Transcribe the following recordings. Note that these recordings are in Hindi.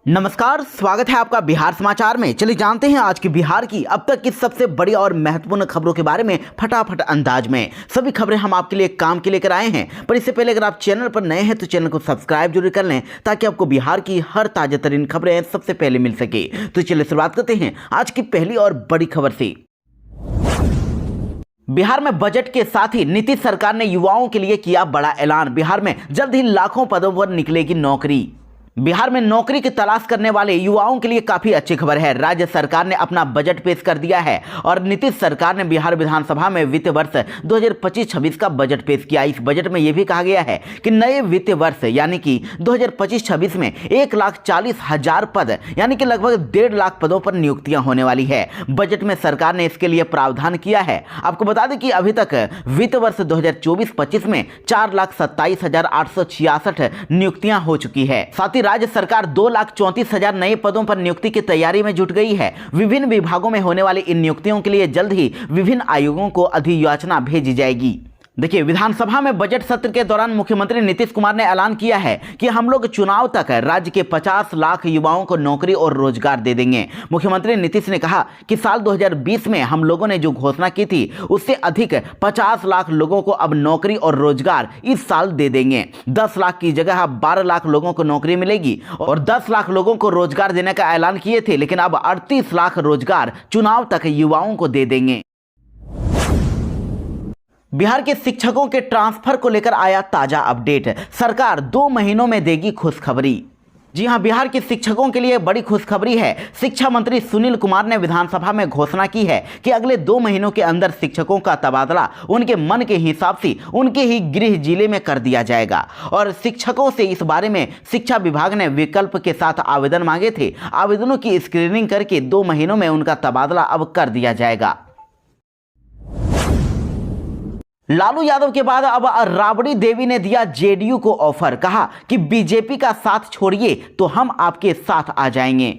नमस्कार, स्वागत है आपका बिहार समाचार में। चलिए जानते हैं आज की बिहार की अब तक की सबसे बड़ी और महत्वपूर्ण खबरों के बारे में फटाफट अंदाज में। सभी खबरें हम आपके लिए काम के लेकर आए हैं, पर इससे पहले अगर आप चैनल पर नए हैं तो चैनल को सब्सक्राइब जरूर कर लें ताकि आपको बिहार की हर ताजा तरीन खबरें सबसे पहले मिल सके। तो चलिए शुरुआत करते हैं आज की पहली और बड़ी खबर से। बिहार में बजट के साथ ही नीतीश सरकार ने युवाओं के लिए किया बड़ा ऐलान। बिहार में जल्द ही लाखों पदों पर निकलेगी नौकरी। बिहार में नौकरी की तलाश करने वाले युवाओं के लिए काफी अच्छी खबर है। राज्य सरकार ने अपना बजट पेश कर दिया है और नीतीश सरकार ने बिहार विधानसभा में वित्त वर्ष 2025-26 का बजट पेश किया। इस बजट में यह भी कहा गया है कि नए वित्त वर्ष यानी कि 2025-26 में 1,40,000 पद यानी कि लगभग 1.5 लाख पदों पर नियुक्तियां होने वाली है। बजट में सरकार ने इसके लिए प्रावधान किया है। आपको बता दें कि अभी तक वित्त वर्ष 2024-25 में 4,27,866 नियुक्तियां हो चुकी है। साथ ही राज्य सरकार 2,34,000 नए पदों पर नियुक्ति की तैयारी में जुट गई है। विभिन्न विभागों में होने वाली इन नियुक्तियों के लिए जल्द ही विभिन्न आयोगों को अधियाचना भेजी जाएगी। देखिए, विधानसभा में बजट सत्र के दौरान मुख्यमंत्री नीतीश कुमार ने ऐलान किया है कि हम लोग चुनाव तक राज्य के 50 लाख युवाओं को नौकरी और रोजगार दे देंगे। मुख्यमंत्री नीतीश ने कहा कि साल 2020 में हम लोगों ने जो घोषणा की थी उससे अधिक 50 लाख लोगों को अब नौकरी और रोजगार इस साल दे देंगे। 10 लाख की जगह अब 12 लाख लोगों को नौकरी मिलेगी और 10 लाख लोगों को रोजगार देने का ऐलान किए थे, लेकिन अब 38 लाख रोजगार चुनाव तक युवाओं को दे देंगे। बिहार के शिक्षकों के ट्रांसफर को लेकर आया ताजा अपडेट। सरकार 2 महीनों में देगी खुशखबरी। जी हां, बिहार के शिक्षकों के लिए बड़ी खुशखबरी है। शिक्षा मंत्री सुनील कुमार ने विधानसभा में घोषणा की है कि अगले 2 महीनों के अंदर शिक्षकों का तबादला उनके मन के हिसाब से उनके ही गृह जिले में कर दिया जाएगा। और शिक्षकों से इस बारे में शिक्षा विभाग ने विकल्प के साथ आवेदन मांगे थे। आवेदनों की स्क्रीनिंग करके 2 महीनों में उनका तबादला अब कर दिया जाएगा। लालू यादव के बाद अब राबड़ी देवी ने दिया जेडीयू को ऑफर। कहा कि बीजेपी का साथ छोड़िए तो हम आपके साथ आ जाएंगे।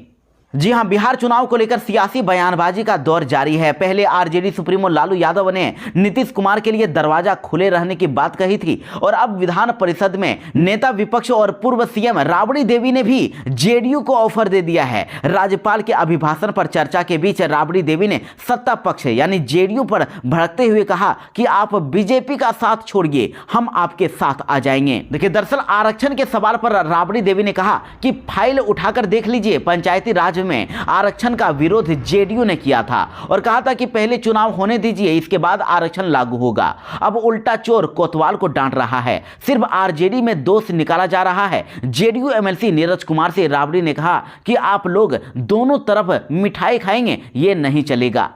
जी हां, बिहार चुनाव को लेकर सियासी बयानबाजी का दौर जारी है। पहले आरजेडी सुप्रीमो लालू यादव ने नीतीश कुमार के लिए दरवाजा खुले रहने की बात कही थी और अब विधान परिषद में नेता विपक्ष और पूर्व सीएम राबड़ी देवी ने भी जेडीयू को ऑफर दे दिया है। राज्यपाल के अभिभाषण पर चर्चा के बीच राबड़ी देवी ने सत्ता पक्ष यानी जेडीयू पर भड़कते हुए कहा कि आप बीजेपी का साथ छोड़िए, हम आपके साथ आ जाएंगे। देखिए, दरअसल आरक्षण के सवाल पर राबड़ी देवी ने कहा कि फाइल उठाकर देख लीजिए, पंचायती राज में आरक्षण का विरोध जेडीयू ने किया था और कहा था कि पहले चुनाव होने दीजिए, इसके बाद आरक्षण लागू होगा। अब उल्टा चोर कोतवाल को डांट रहा है। सिर्फ आरजेडी में दोष निकाला जा रहा है। जेडीयू एमएलसी नीरज कुमार से राबड़ी ने कहा कि आप लोग दोनों तरफ मिठाई खाएंगे, ये नहीं चलेगा।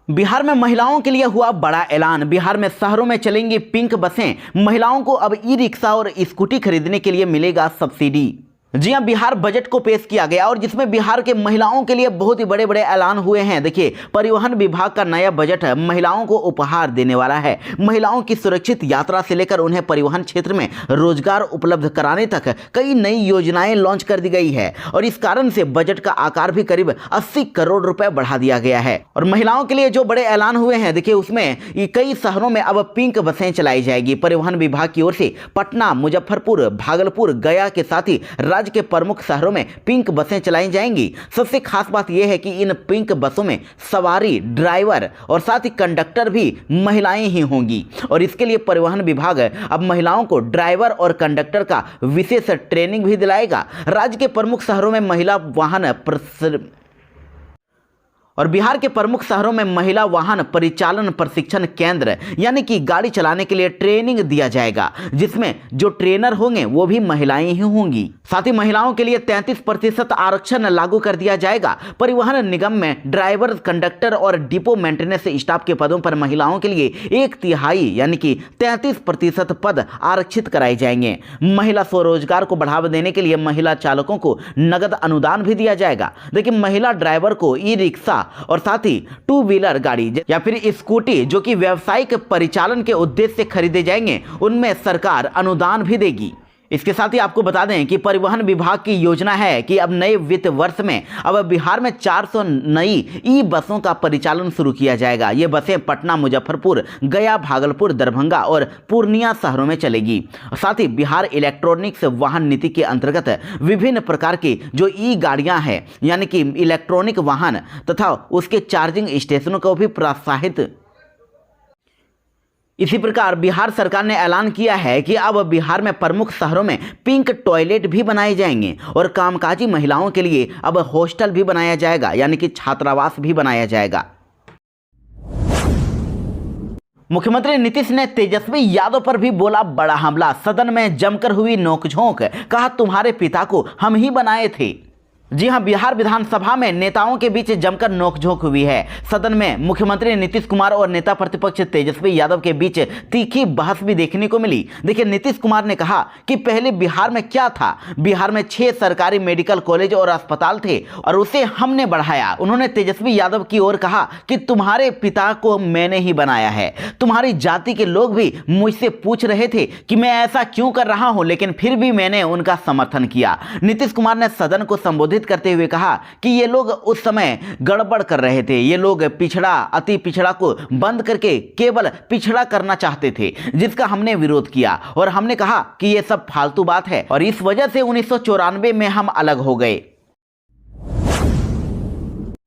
बिहार में महिलाओं के लिए हुआ बड़ा ऐलान। बिहार में शहरों में चलेंगी पिंक बसें। महिलाओं को अब ई रिक्शा और स्कूटी खरीदने के लिए मिलेगा सब्सिडी। जी हां, बिहार बजट को पेश किया गया और जिसमें बिहार के महिलाओं के लिए बहुत ही बड़े बड़े ऐलान हुए हैं। देखिए, परिवहन विभाग का नया बजट महिलाओं को उपहार देने वाला है। महिलाओं की सुरक्षित यात्रा से लेकर उन्हें परिवहन क्षेत्र में रोजगार उपलब्ध कराने तक कई नई योजनाएं लॉन्च कर दी गई है और इस कारण से बजट का आकार भी करीब 80 करोड़ रुपए बढ़ा दिया गया है। और महिलाओं के लिए जो बड़े ऐलान हुए हैं, देखिए उसमें कई शहरों में अब पिंक बसें चलाई जाएगी। परिवहन विभाग की ओर से पटना, मुजफ्फरपुर, भागलपुर, गया के साथ ही राज्य के प्रमुख शहरों में पिंक बसें चलाई जाएंगी। सबसे खास बात यह है कि इन पिंक बसों में सवारी, ड्राइवर और साथ ही कंडक्टर भी महिलाएं ही होंगी और इसके लिए परिवहन विभाग अब महिलाओं को ड्राइवर और कंडक्टर का विशेष ट्रेनिंग भी दिलाएगा। राज्य के प्रमुख शहरों में बिहार के प्रमुख शहरों में महिला वाहन परिचालन प्रशिक्षण केंद्र यानी कि गाड़ी चलाने के लिए ट्रेनिंग दिया जाएगा, जिसमें जो ट्रेनर होंगे वो भी महिलाएं ही होंगी। साथ ही महिलाओं के लिए 33% आरक्षण लागू कर दिया जाएगा। परिवहन निगम में ड्राइवर, कंडक्टर और डिपो मेंटेनेंस स्टाफ के पदों पर महिलाओं के लिए 1/3 यानी कि 33% पद आरक्षित कराए जाएंगे। महिला स्वरोजगार को बढ़ावा देने के लिए महिला चालकों को नगद अनुदान भी दिया जाएगा। लेकिन महिला ड्राइवर को ई रिक्शा और साथ ही 2 व्हीलर गाड़ी या फिर स्कूटी जो कि व्यावसायिक परिचालन के उद्देश्य से खरीदे जाएंगे, उनमें सरकार अनुदान भी देगी। इसके साथ ही आपको बता दें कि परिवहन विभाग की योजना है कि अब नए वित्त वर्ष में अब बिहार में 400 नई ई बसों का परिचालन शुरू किया जाएगा। ये बसें पटना, मुजफ्फरपुर, गया, भागलपुर, दरभंगा और पूर्णिया शहरों में चलेगी। साथ ही बिहार इलेक्ट्रॉनिक्स वाहन नीति के अंतर्गत विभिन्न प्रकार की जो ई गाड़ियां हैं यानी कि इलेक्ट्रॉनिक वाहन तथा उसके चार्जिंग स्टेशनों को भी प्रोत्साहित। इसी प्रकार बिहार सरकार ने ऐलान किया है कि अब बिहार में प्रमुख शहरों में पिंक टॉयलेट भी बनाए जाएंगे और कामकाजी महिलाओं के लिए अब हॉस्टल भी बनाया जाएगा यानी कि छात्रावास भी बनाया जाएगा। मुख्यमंत्री नीतीश ने तेजस्वी यादव पर भी बोला बड़ा हमला। सदन में जमकर हुई नोकझोंक, कहा तुम्हारे पिता को हम ही बनाए थे। जी हां, बिहार विधानसभा में नेताओं के बीच जमकर नोकझोंक हुई है। सदन में मुख्यमंत्री नीतीश कुमार और नेता प्रतिपक्ष तेजस्वी यादव के बीच तीखी बहस भी देखने को मिली। देखिए, नीतीश कुमार ने कहा कि पहले बिहार में क्या था, बिहार में 6 सरकारी मेडिकल कॉलेज और अस्पताल थे और उसे हमने बढ़ाया। उन्होंने तेजस्वी यादव की ओर कहा कि तुम्हारे पिता को मैंने ही बनाया है। तुम्हारी जाति के लोग भी मुझसे पूछ रहे थे कि मैं ऐसा क्यों कर रहा हूं, लेकिन फिर भी मैंने उनका समर्थन किया। नीतीश कुमार ने सदन को संबोधित करते हुए कहा कि ये लोग उस समय गड़बड़ कर रहे थे। ये लोग पिछड़ा, अति पिछड़ा को बंद करके केवल पिछड़ा करना चाहते थे, जिसका हमने विरोध किया और हमने कहा कि ये सब फालतू बात है और इस वजह से 1994 में हम अलग हो गए।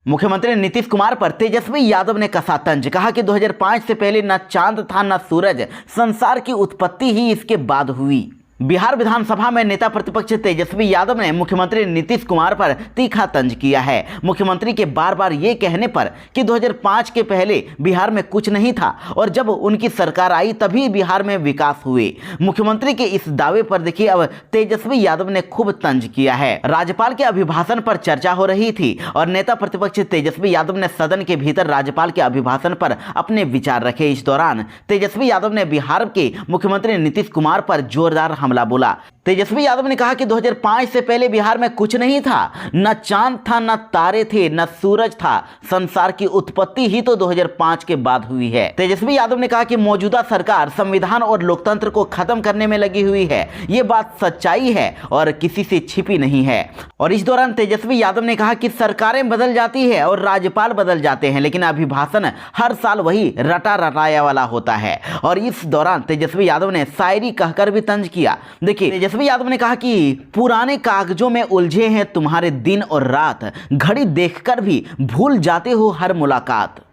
मुख्यमंत्री नीतीश कुमार पर तेजस्वी यादव ने कसा तंज, कहा कि 2005 से पहले न चांद था न सूरज, संसार की उत्पत्ति ही इसके बाद हुई। बिहार विधानसभा में नेता प्रतिपक्ष तेजस्वी यादव ने मुख्यमंत्री नीतीश कुमार पर तीखा तंज किया है। मुख्यमंत्री के बार बार ये कहने पर कि 2005 के पहले बिहार में कुछ नहीं था और जब उनकी सरकार आई तभी बिहार में विकास हुए। मुख्यमंत्री के इस दावे पर देखिए अब तेजस्वी यादव ने खूब तंज किया है। राज्यपाल के अभिभाषण पर चर्चा हो रही थी और नेता प्रतिपक्ष तेजस्वी यादव ने सदन के भीतर राज्यपाल के अभिभाषण पर अपने विचार रखे। इस दौरान तेजस्वी यादव ने बिहार के मुख्यमंत्री नीतीश कुमार पर जोरदार हमला बोला। तेजस्वी यादव ने कहा कि 2005 से पहले बिहार में कुछ नहीं था, न चांद था, न तारे थे, न सूरज था, संसार की उत्पत्ति ही तो 2005 के बाद हुई है। तेजस्वी यादव ने कहा कि मौजूदा सरकार संविधान और लोकतंत्र को खत्म करने में लगी हुई है। ये बात सच्चाई है और किसी से छिपी नहीं है। और इस दौरान तेजस्वी यादव ने कहा कि सरकारें बदल जाती है और राज्यपाल बदल जाते हैं, लेकिन अभिभाषण हर साल वही रटा रटाया वाला होता है। और इस दौरान तेजस्वी यादव ने शायरी कहकर भी तंज किया। देखिए, तेजस्वी यादव ने कहा कि पुराने कागजों में उलझे हैं तुम्हारे दिन और रात, घड़ी देखकर भी भूल जाते हो हर मुलाकात।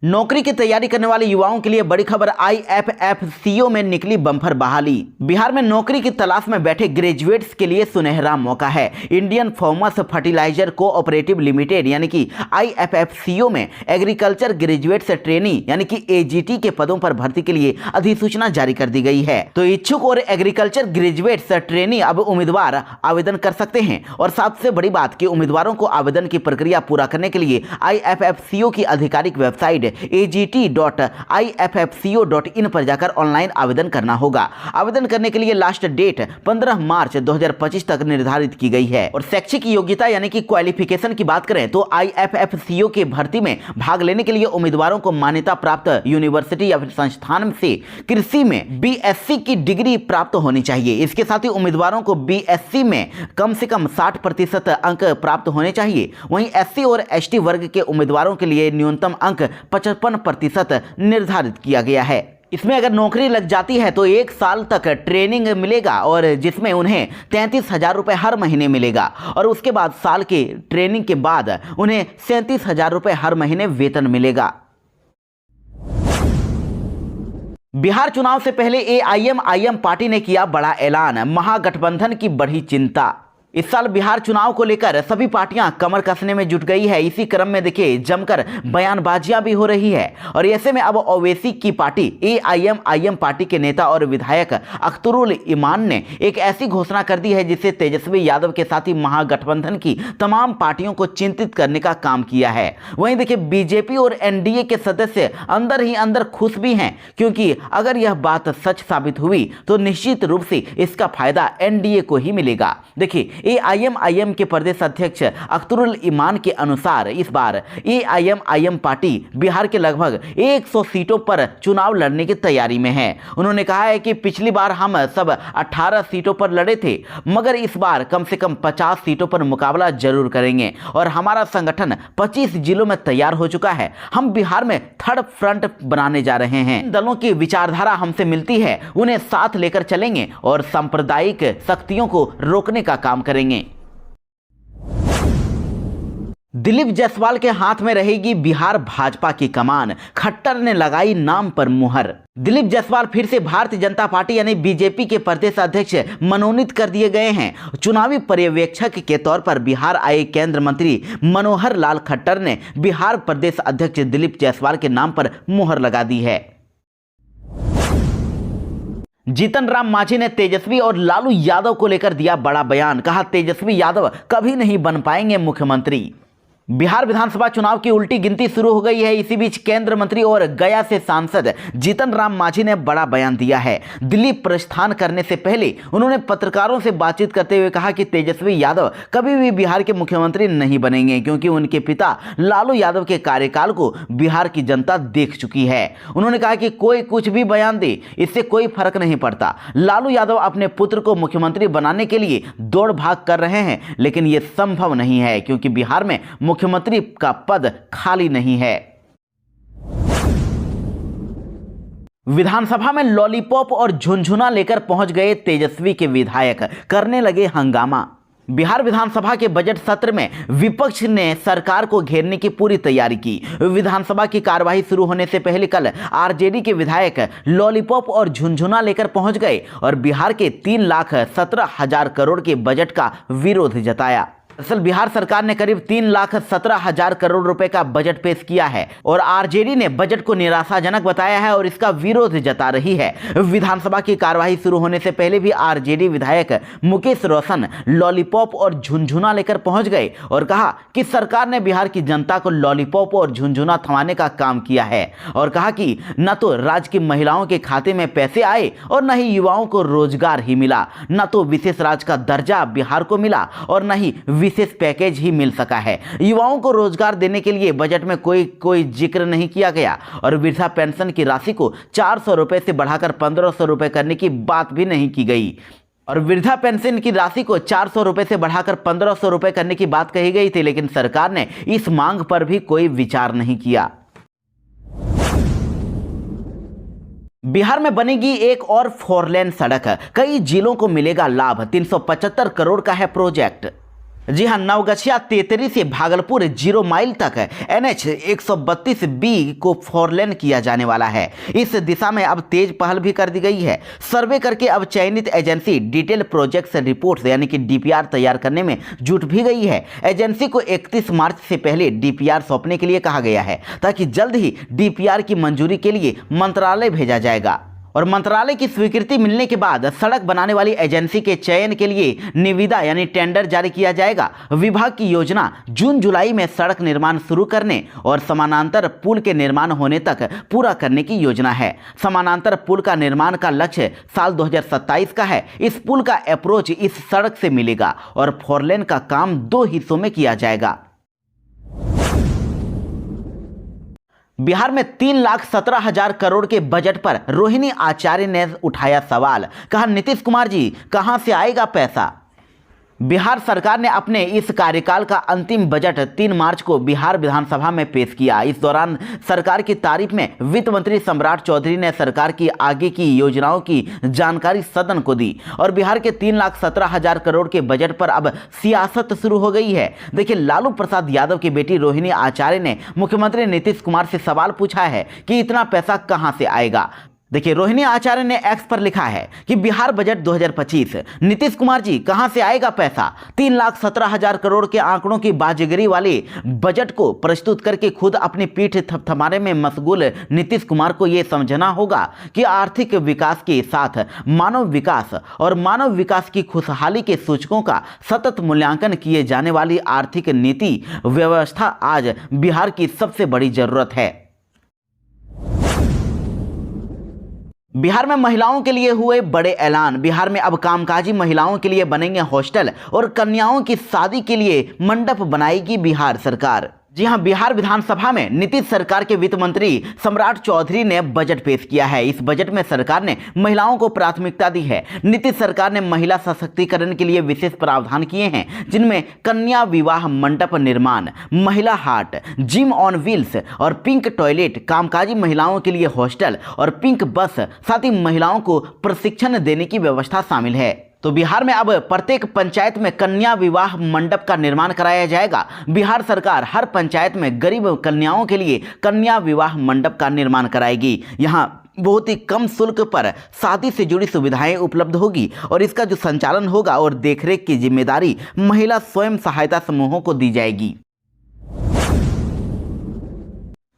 नौकरी की तैयारी करने वाले युवाओं के लिए बड़ी खबर, IFFCO में निकली बम्पर बहाली। बिहार में नौकरी की तलाश में बैठे ग्रेजुएट्स के लिए सुनहरा मौका है। Indian farmers fertiliser cooperative limited यानी कि IFFCO में एग्रीकल्चर ग्रेजुएट्स ट्रेनी यानी कि AGT के पदों पर भर्ती के लिए अधिसूचना जारी कर दी गई है। तो इच्छुक और एग्रीकल्चर ग्रेजुएट्स ट्रेनी अब उम्मीदवार आवेदन कर सकते हैं। और सबसे बड़ी बात कि उम्मीदवारों को आवेदन की प्रक्रिया पूरा करने के लिए IFFCO की आधिकारिक वेबसाइट AGT.IFFCO.in पर जाकर ऑनलाइन आवेदन करना होगा। आवेदन करने के लिए लास्ट डेट 15 मार्च 2025 तक निर्धारित की गई है। और शैक्षिक योग्यता यानी कि क्वालिफिकेशन की बात करें तो IFFCO के भर्ती में भाग लेने के लिए उम्मीदवारों को मान्यता प्राप्त यूनिवर्सिटी या फिर संस्थान से कृषि में BSc की डिग्री प्राप्त होनी चाहिए। इसके साथ ही उम्मीदवारों को BSc में कम से कम 60% अंक प्राप्त होने चाहिए। वहीं SC और ST वर्ग के उम्मीदवारों के लिए न्यूनतम अंक 55% निर्धारित किया गया है। इसमें अगर नौकरी लग जाती है तो 1 साल तक ट्रेनिंग मिलेगा और जिसमें उन्हें 33,000 रुपये हर महीने मिलेगा और उसके बाद साल के ट्रेनिंग के बाद उन्हें 37,000 रुपये हर महीने वेतन मिलेगा। बिहार चुनाव से पहले AIM पार्टी ने किया बड़ा ऐलान, महागठबंधन की बढ़ी चिंता। इस साल बिहार चुनाव को लेकर सभी पार्टियां कमर कसने में जुट गई है। इसी क्रम में देखिए जमकर बयानबाजियां भी हो रही है और ऐसे में अब ओवैसी की पार्टी AIM पार्टी के नेता और विधायक अख्तरुल ईमान ने एक ऐसी घोषणा कर दी है जिससे तेजस्वी यादव के साथ ही महागठबंधन की तमाम पार्टियों को चिंतित करने का काम किया है। वहीं देखिए बीजेपी और NDA के सदस्य अंदर ही अंदर खुश भी हैं, क्योंकि अगर यह बात सच साबित हुई तो निश्चित रूप से इसका फायदा NDA को ही मिलेगा। देखिए एआईएमआईएम के प्रदेश अध्यक्ष अख्तरुल ईमान के अनुसार इस बार एआईएमआईएम पार्टी बिहार के लगभग 100 सीटों पर चुनाव लड़ने की तैयारी में है। उन्होंने कहा है कि पिछली बार हम सब 18 सीटों पर लड़े थे, मगर इस बार कम से कम 50 सीटों पर मुकाबला जरूर करेंगे और हमारा संगठन 25 जिलों में तैयार हो चुका है। हम बिहार में थर्ड फ्रंट बनाने जा रहे हैं। दलों की विचारधारा हमसे मिलती है, उन्हें साथ लेकर चलेंगे और सांप्रदायिक शक्तियों को रोकने का काम करेंगे। दिलीप जायसवाल के हाथ में रहेगी बिहार भाजपा की कमान, खट्टर ने लगाई नाम पर मुहर। दिलीप जायसवाल फिर से भारतीय जनता पार्टी यानी बीजेपी के प्रदेश अध्यक्ष मनोनीत कर दिए गए हैं। चुनावी पर्यवेक्षक के तौर पर बिहार आए केंद्रीय मंत्री मनोहर लाल खट्टर ने बिहार प्रदेश अध्यक्ष दिलीप जायसवाल के नाम पर मुहर लगा दी है। जीतन राम मांझी ने तेजस्वी और लालू यादव को लेकर दिया बड़ा बयान। कहा, तेजस्वी यादव कभी नहीं बन पाएंगे मुख्यमंत्री। बिहार विधानसभा चुनाव की उल्टी गिनती शुरू हो गई है। इसी बीच केंद्रीय मंत्री और गया से सांसद जीतन राम मांझी ने बड़ा बयान दिया है। दिल्ली प्रस्थान करने से पहले उन्होंने पत्रकारों से बातचीत करते हुए कहा कि तेजस्वी यादव कभी भी बिहार के मुख्यमंत्री नहीं बनेंगे, क्योंकि उनके पिता लालू यादव के कार्यकाल को बिहार की जनता देख चुकी है। उन्होंने कहा कि कोई कुछ भी बयान दे, इससे कोई फर्क नहीं पड़ता। लालू यादव अपने पुत्र को मुख्यमंत्री बनाने के लिए दौड़ भाग कर रहे हैं, लेकिन यह संभव नहीं है क्योंकि बिहार में मुख्यमंत्री का पद खाली नहीं है। विधानसभा में लॉलीपॉप और झुनझुना लेकर पहुंच गए तेजस्वी के विधायक, करने लगे हंगामा। बिहार विधानसभा के बजट सत्र में विपक्ष ने सरकार को घेरने की पूरी तैयारी की। विधानसभा की कार्यवाही शुरू होने से पहले कल आरजेडी के विधायक लॉलीपॉप और झुनझुना लेकर पहुंच गए और बिहार के 3,17,000 करोड़ के बजट का विरोध जताया। दरअसल बिहार सरकार ने करीब 3,17,000 करोड़ रुपए का बजट पेश किया है और आरजेडी ने बजट को निराशाजनक बताया है और इसका विरोध जता रही है। विधानसभा की कार्यवाही शुरू होने से पहले भी आरजेडी विधायक मुकेश रोशन लॉलीपॉप और झुनझुना लेकर पहुंच गए और कहा कि सरकार ने बिहार की जनता को लॉलीपॉप और झुनझुना थमाने का काम किया है और कहा कि न तो राज्य की महिलाओं के खाते में पैसे आए और न ही युवाओं को रोजगार ही मिला, न तो विशेष राज्य का दर्जा बिहार को मिला और न ही विशेष पैकेज ही मिल सका है। युवाओं को रोजगार देने के लिए बजट में कोई जिक्र नहीं किया गया और वृद्धा पेंशन की राशि को 400 रुपए से बढ़ाकर 1500 रुपए करने की बात भी नहीं की गई और वृद्धा पेंशन की राशि को 400 रुपए से बढ़ाकर 1500 रुपए करने की बात कही गई थी, लेकिन सरकार ने इस मांग पर भी कोई विचार नहीं किया। बिहार में बनेगी एक और 4 लेन सड़क, कई जिलों को मिलेगा लाभ। 375 करोड़ का है प्रोजेक्ट। जी हां, नवगछिया तेतरी से भागलपुर 0 माइल तक NH 132B को 4 लेन किया जाने वाला है। इस दिशा में अब तेज पहल भी कर दी गई है। सर्वे करके अब चयनित एजेंसी डिटेल प्रोजेक्ट रिपोर्ट यानी कि DPR तैयार करने में जुट भी गई है। एजेंसी को 31 मार्च से पहले DPR सौंपने के लिए कहा गया है ताकि जल्द ही DPR की मंजूरी के लिए मंत्रालय भेजा जाएगा और मंत्रालय की स्वीकृति मिलने के बाद सड़क बनाने वाली एजेंसी के चयन के लिए निविदा यानी टेंडर जारी किया जाएगा। विभाग की योजना जून जुलाई में सड़क निर्माण शुरू करने और समानांतर पुल के निर्माण होने तक पूरा करने की योजना है। समानांतर पुल का निर्माण का लक्ष्य साल 2027 का है। इस पुल का अप्रोच इस सड़क से मिलेगा और 4 लेन का काम 2 हिस्सों में किया जाएगा। बिहार में 3,17,000 करोड़ के बजट पर रोहिणी आचार्य ने उठाया सवाल। कहा, नीतीश कुमार जी कहां से आएगा पैसा। बिहार सरकार ने अपने इस कार्यकाल का अंतिम बजट 3 मार्च को बिहार विधानसभा में पेश किया। इस दौरान सरकार की तारीफ में वित्त मंत्री सम्राट चौधरी ने सरकार की आगे की योजनाओं की जानकारी सदन को दी और बिहार के 3,17,000 करोड़ के बजट पर अब सियासत शुरू हो गई है। देखिए, लालू प्रसाद यादव की बेटी रोहिणी आचार्य ने मुख्यमंत्री नीतीश कुमार से सवाल पूछा है कि इतना पैसा कहां से आएगा। देखिए, रोहिणी आचार्य ने एक्स पर लिखा है कि बिहार बजट 2025, नीतीश कुमार जी कहां से आएगा पैसा। 3,17,000 करोड़ के आंकड़ों की बाजीगरी वाले बजट को प्रस्तुत करके खुद अपनी पीठ थपथपाने में मशगूल नीतीश कुमार को यह समझना होगा कि आर्थिक विकास के साथ मानव विकास और मानव विकास की खुशहाली के सूचकों का सतत मूल्यांकन किए जाने वाली आर्थिक नीति व्यवस्था आज बिहार की सबसे बड़ी जरूरत है। बिहार में महिलाओं के लिए हुए बड़े ऐलान। बिहार में अब कामकाजी महिलाओं के लिए बनेंगे हॉस्टल और कन्याओं की शादी के लिए मंडप बनाएगी बिहार सरकार। जी हां, बिहार विधानसभा में नीतीश सरकार के वित्त मंत्री सम्राट चौधरी ने बजट पेश किया है। इस बजट में सरकार ने महिलाओं को प्राथमिकता दी है। नीतीश सरकार ने महिला सशक्तिकरण के लिए विशेष प्रावधान किए हैं, जिनमें कन्या विवाह मंडप निर्माण, महिला हाट, जिम ऑन व्हील्स और पिंक टॉयलेट, कामकाजी महिलाओं के लिए हॉस्टल और पिंक बस, साथ ही महिलाओं को प्रशिक्षण देने की व्यवस्था शामिल है। तो बिहार में अब प्रत्येक पंचायत में कन्या विवाह मंडप का निर्माण कराया जाएगा। बिहार सरकार हर पंचायत में गरीब कन्याओं के लिए कन्या विवाह मंडप का निर्माण कराएगी। यहाँ बहुत ही कम शुल्क पर शादी से जुड़ी सुविधाएं उपलब्ध होगी और इसका जो संचालन होगा और देखरेख की जिम्मेदारी महिला स्वयं सहायता समूहों को दी जाएगी।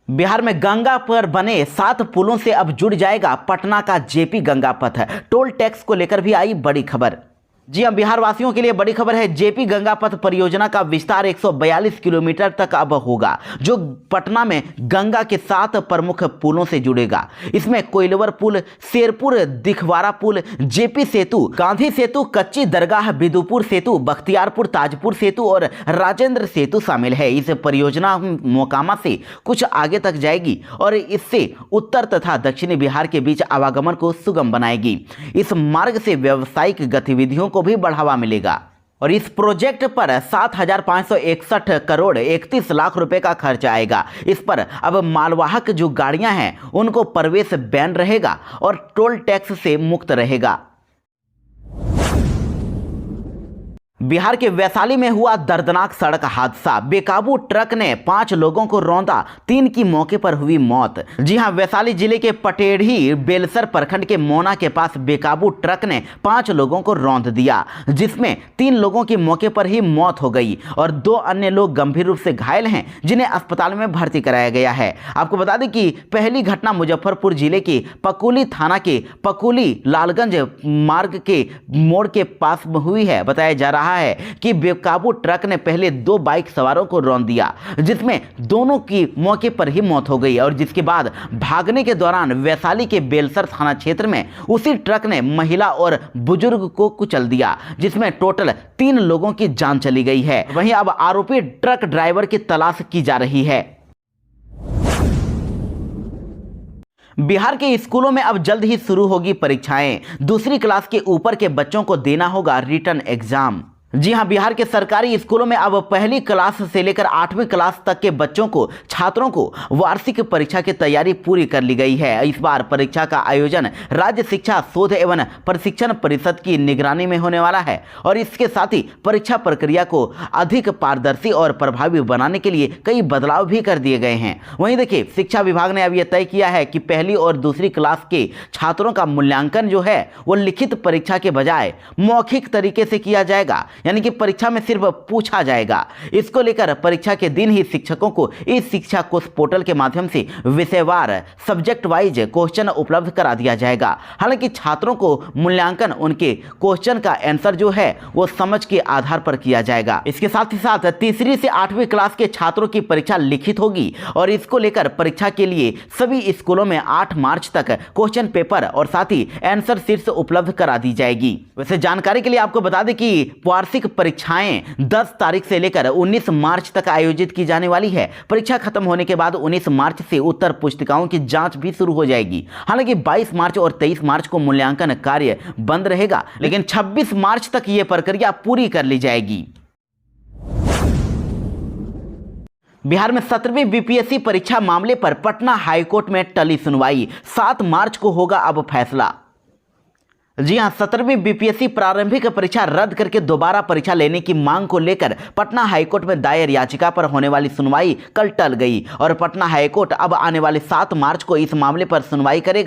बिहार में गंगा पर बने 7 पुलों से अब जुड़ जाएगा पटना का जेपी गंगा पथ। टोल टैक्स को लेकर भी आई बड़ी खबर। जी हां, बिहार वासियों के लिए बड़ी खबर है। जेपी गंगा पथ परियोजना का विस्तार 142 किलोमीटर तक अब होगा, जो पटना में गंगा के 7 प्रमुख पुलों से जुड़ेगा। इसमें कोइलवर पुल, शेरपुर दिखवारा पुल, जेपी सेतु, गांधी सेतु, कच्ची दरगाह, बिदुपुर सेतु, बख्तियारपुर ताजपुर सेतु और राजेंद्र सेतु शामिल है। इस परियोजना मोकामा से कुछ आगे तक जाएगी और इससे उत्तर तथा दक्षिणी बिहार के बीच आवागमन को सुगम बनाएगी। इस मार्ग से व्यावसायिक गतिविधियों को भी बढ़ावा मिलेगा और इस प्रोजेक्ट पर 7,561 करोड़ 31 लाख रुपए का खर्च आएगा। इस पर अब मालवाहक जो गाड़ियां हैं उनको प्रवेश बैन रहेगा और टोल टैक्स से मुक्त रहेगा। बिहार के वैशाली में हुआ दर्दनाक सड़क हादसा। बेकाबू ट्रक ने 5 लोगों को रौंदा, 3 की मौके पर हुई मौत। जी हां, वैशाली जिले के पटेढ़ी बेलसर प्रखंड के मोना के पास बेकाबू ट्रक ने 5 लोगों को रौंद दिया, जिसमें 3 लोगों की मौके पर ही मौत हो गई और 2 अन्य लोग गंभीर रूप से घायल हैं, जिन्हें अस्पताल में भर्ती कराया गया है। आपको बता दें कि पहली घटना मुजफ्फरपुर जिले के पकुली थाना के पकुली लालगंज मार्ग के मोड़ के पास हुई है। बताया जा रहा है कि बेकाबू ट्रक ने पहले 2 बाइक सवारों को रौंद दिया, जिसमें दोनों की मौके पर ही मौत हो गई और जिसके बाद भागने के दौरान वैशाली के बेलसर थाना क्षेत्र में उसी ट्रक ने महिला और बुजुर्ग को कुचल दिया, जिसमें टोटल 3 लोगों की जान चली गई है। वहीं अब आरोपी ट्रक ड्राइवर की तलाश की जा रही है। बिहार के स्कूलों में अब जल्द ही शुरू होगी परीक्षाएं। दूसरी क्लास के ऊपर के बच्चों को देना होगा रिटन एग्जाम। जी हां, बिहार के सरकारी स्कूलों में अब पहली क्लास से लेकर 8वीं क्लास तक के बच्चों को, छात्रों को वार्षिक परीक्षा की तैयारी पूरी कर ली गई है। इस बार परीक्षा का आयोजन राज्य शिक्षा शोध एवं प्रशिक्षण परिषद की निगरानी में होने वाला है और इसके साथ ही परीक्षा प्रक्रिया को अधिक पारदर्शी और प्रभावी बनाने के लिए कई बदलाव भी कर दिए गए हैं। वहीं देखिए, शिक्षा विभाग ने अब यह तय किया है कि पहली और दूसरी क्लास के छात्रों का मूल्यांकन जो है वो लिखित परीक्षा के बजाय मौखिक तरीके से किया जाएगा, यानी कि परीक्षा में सिर्फ पूछा जाएगा। इसको लेकर परीक्षा के दिन ही शिक्षकों को इस शिक्षा कोष पोर्टल के माध्यम से विषयवार सब्जेक्ट वाइज क्वेश्चन उपलब्ध करा दिया जाएगा। हालांकि छात्रों को मूल्यांकन उनके क्वेश्चन का आंसर जो है वो समझ के आधार पर किया जाएगा। इसके साथ ही साथ तीसरी से 8वीं क्लास के छात्रों की परीक्षा लिखित होगी और इसको लेकर परीक्षा के लिए सभी स्कूलों में 8 मार्च तक क्वेश्चन पेपर और साथ ही आंसर शीट्स उपलब्ध करा दी जाएगी। वैसे जानकारी के लिए आपको बता दें कि वार्षिक परीक्षाएं 10 तारीख से लेकर 19 मार्च तक आयोजित की जाने वाली है। परीक्षा खत्म होने के बाद 19 मार्च से उत्तर पुस्तिकाओं की जांच भी शुरू हो जाएगी। हालांकि 22 मार्च और 23 मार्च को मूल्यांकन कार्य बंद रहेगा, लेकिन 26 मार्च तक यह प्रक्रिया पूरी कर ली जाएगी। बिहार में 17वीं बीपीएससी परीक्षा मामले पर पटना हाईकोर्ट में टली सुनवाई। 7 मार्च को होगा अब फैसला। जी हां, 17वीं बीपीएससी प्रारंभिक परीक्षा रद्द करके दोबारा परीक्षा लेने की मांग को लेकर पटना हाईकोर्ट में दायर याचिका पर होने वाली सुनवाई कल टल गई और पटना हाईकोर्ट अब आने वाले 7 मार्च को इस मामले पर सुनवाई करेगा।